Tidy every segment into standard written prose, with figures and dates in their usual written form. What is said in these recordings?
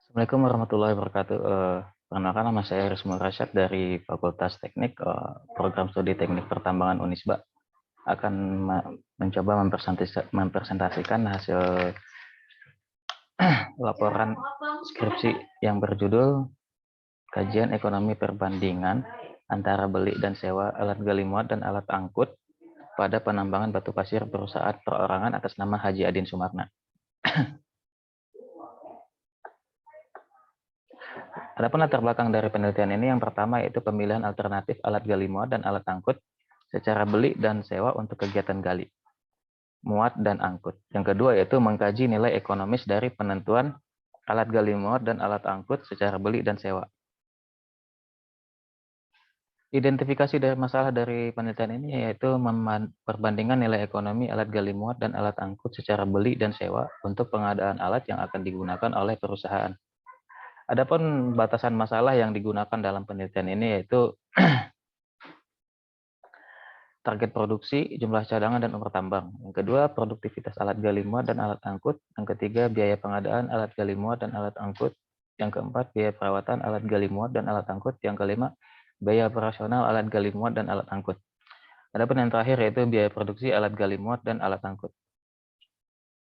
Assalamualaikum warahmatullahi wabarakatuh. Perkenalkan nama saya Rismu Rasyad dari Fakultas Teknik, Program Studi Teknik Pertambangan Unisba. Akan mencoba mempresentasikan hasil laporan skripsi yang berjudul Kajian Ekonomi Perbandingan antara beli dan sewa alat gali muat dan alat angkut pada penambangan batu pasir perusahaan perorangan atas nama Haji Adin Sumarna. Adapun latar belakang dari penelitian ini yang pertama yaitu pemilihan alternatif alat gali muat dan alat angkut secara beli dan sewa untuk kegiatan gali, muat, dan angkut. Yang kedua yaitu mengkaji nilai ekonomis dari penentuan alat gali muat dan alat angkut secara beli dan sewa. Identifikasi dari masalah dari penelitian ini yaitu perbandingan nilai ekonomi alat gali muat dan alat angkut secara beli dan sewa untuk pengadaan alat yang akan digunakan oleh perusahaan. Adapun batasan masalah yang digunakan dalam penelitian ini yaitu target produksi, jumlah cadangan, dan umur tambang. Yang kedua, produktivitas alat gali muat dan alat angkut. Yang ketiga, biaya pengadaan alat gali muat dan alat angkut. Yang keempat, biaya perawatan alat gali muat dan alat angkut. Yang kelima, biaya operasional alat gali muat dan alat angkut. Adapun yang terakhir yaitu biaya produksi alat gali muat dan alat angkut.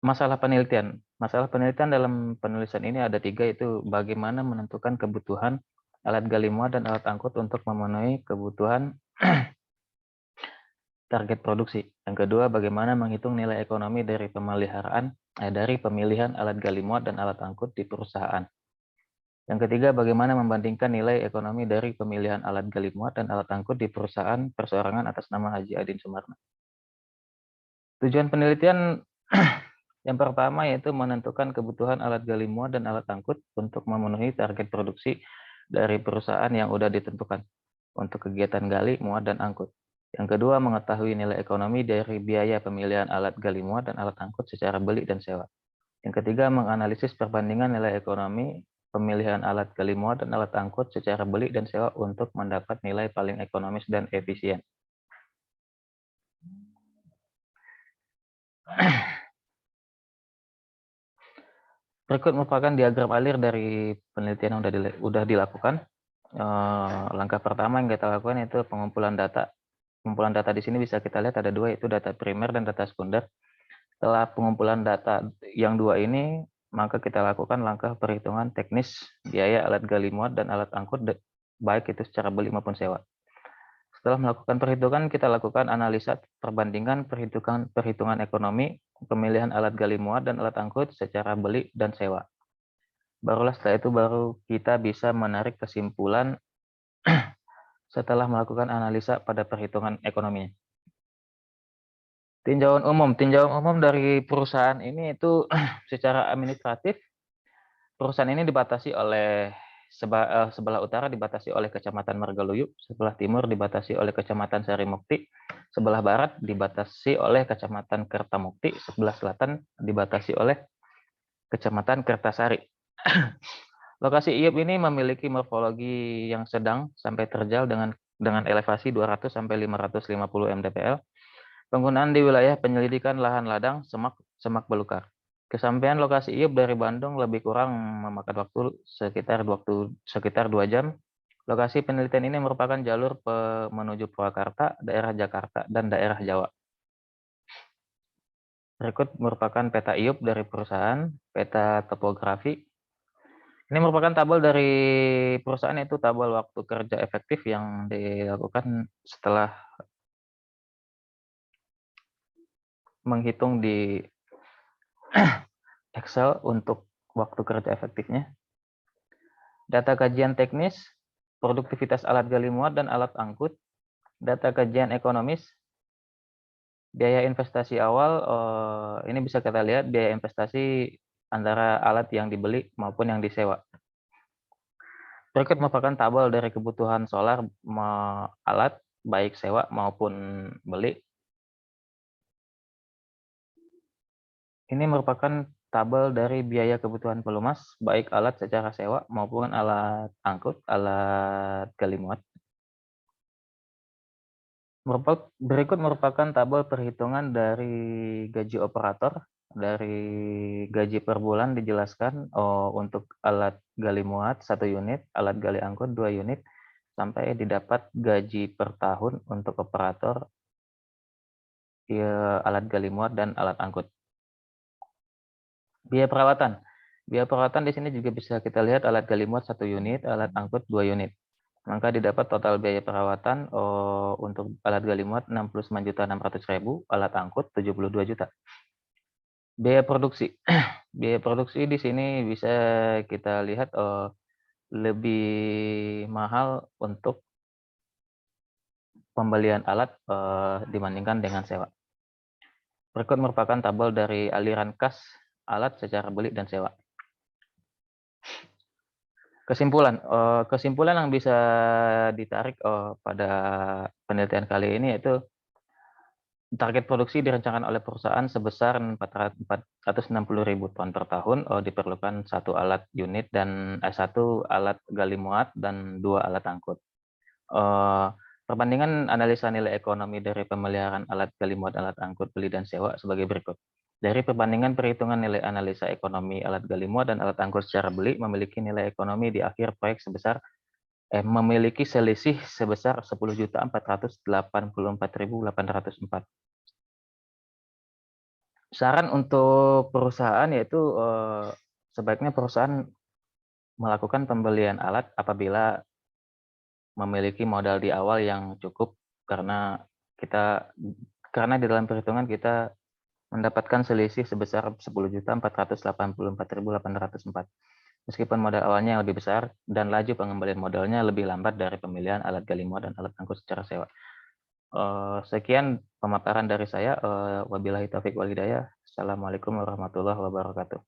Masalah penelitian. Masalah penelitian dalam penulisan ini ada tiga, yaitu bagaimana menentukan kebutuhan alat gali muat dan alat angkut untuk memenuhi kebutuhan target produksi. Yang kedua, bagaimana menghitung nilai ekonomi dari pemilihan alat gali muat dan alat angkut di perusahaan. Yang ketiga, bagaimana membandingkan nilai ekonomi dari pemilihan alat gali muat dan alat angkut di perusahaan perseorangan atas nama Haji Adin Sumarna. Tujuan penelitian yang pertama yaitu menentukan kebutuhan alat gali muat dan alat angkut untuk memenuhi target produksi dari perusahaan yang sudah ditentukan untuk kegiatan gali, muat, dan angkut. Yang kedua, mengetahui nilai ekonomi dari biaya pemilihan alat gali muat dan alat angkut secara beli dan sewa. Yang ketiga, menganalisis perbandingan nilai ekonomi pemilihan alat gali muat dan alat angkut secara beli dan sewa untuk mendapat nilai paling ekonomis dan efisien. Berikut merupakan diagram alir dari penelitian yang sudah dilakukan. Langkah pertama yang kita lakukan itu pengumpulan data. Pengumpulan data di sini bisa kita lihat ada dua, yaitu data primer dan data sekunder. Setelah pengumpulan data yang dua ini, maka kita lakukan langkah perhitungan teknis biaya alat gali muat dan alat angkut, baik itu secara beli maupun sewa. Setelah melakukan perhitungan, kita lakukan analisa perbandingan perhitungan ekonomi, pemilihan alat gali muat dan alat angkut secara beli dan sewa. Barulah setelah itu baru kita bisa menarik kesimpulan setelah melakukan analisa pada perhitungan ekonominya. Tinjauan umum dari perusahaan ini itu secara administratif, perusahaan ini dibatasi oleh sebelah utara dibatasi oleh Kecamatan Margaluyuk, sebelah timur dibatasi oleh Kecamatan Sarimukti, sebelah barat dibatasi oleh Kecamatan Kertamukti, sebelah selatan dibatasi oleh Kecamatan Kertasari. Lokasi IUP ini memiliki morfologi yang sedang sampai terjal dengan elevasi 200 sampai 550 mdpl. Penggunaan di wilayah penyelidikan lahan ladang, semak belukar. Kesampaian lokasi IUP dari Bandung lebih kurang memakan waktu sekitar 2 jam. Lokasi penelitian ini merupakan jalur menuju Purwakarta, daerah Jakarta, dan daerah Jawa. Berikut merupakan peta IUP dari perusahaan, peta topografi. Ini merupakan tabel dari perusahaan, yaitu tabel waktu kerja efektif yang dilakukan setelah menghitung di Excel untuk waktu kerja efektifnya. Data kajian teknis, produktivitas alat gali muat dan alat angkut, data kajian ekonomis, biaya investasi awal, ini bisa kita lihat biaya investasi antara alat yang dibeli maupun yang disewa. Berikut merupakan tabel dari kebutuhan solar alat, baik sewa maupun beli. Ini merupakan tabel dari biaya kebutuhan pelumas, baik alat secara sewa maupun alat angkut, alat gali muat. Berikut merupakan tabel perhitungan dari gaji operator, Dari gaji per bulan dijelaskan, untuk alat gali muat 1 unit, alat gali angkut 2 unit, sampai didapat gaji per tahun untuk operator, alat gali muat dan alat angkut. Biaya perawatan. Biaya perawatan di sini juga bisa kita lihat alat gali muat 1 unit, alat angkut 2 unit. Maka didapat total biaya perawatan, untuk alat gali muat 69.600.000, alat angkut 72 juta. Biaya produksi. Biaya produksi di sini bisa kita lihat, lebih mahal untuk pembelian alat, dibandingkan dengan sewa. Berikut merupakan tabel dari aliran kas alat secara beli dan sewa. Kesimpulan yang bisa ditarik, pada penelitian kali ini yaitu target produksi direncanakan oleh perusahaan sebesar 460.000 ton per tahun, diperlukan 1 alat unit dan 1 alat gali muat dan 2 alat angkut. Perbandingan analisa nilai ekonomi dari pemeliharaan alat gali muat, alat angkut, beli dan sewa sebagai berikut. Dari perbandingan perhitungan nilai analisa ekonomi alat gali muat dan alat angkut secara beli memiliki nilai ekonomi di akhir proyek memiliki selisih sebesar 10.484.804. Saran untuk perusahaan yaitu, sebaiknya perusahaan melakukan pembelian alat apabila memiliki modal di awal yang cukup, karena di dalam perhitungan kita mendapatkan selisih sebesar 10.484.804. Meskipun modal awalnya yang lebih besar dan laju pengembalian modalnya lebih lambat dari pemilihan alat gali muat dan alat angkut secara sewa. Sekian pemaparan dari saya, wabillahi taufik wal hidayah. Assalamualaikum warahmatullahi wabarakatuh.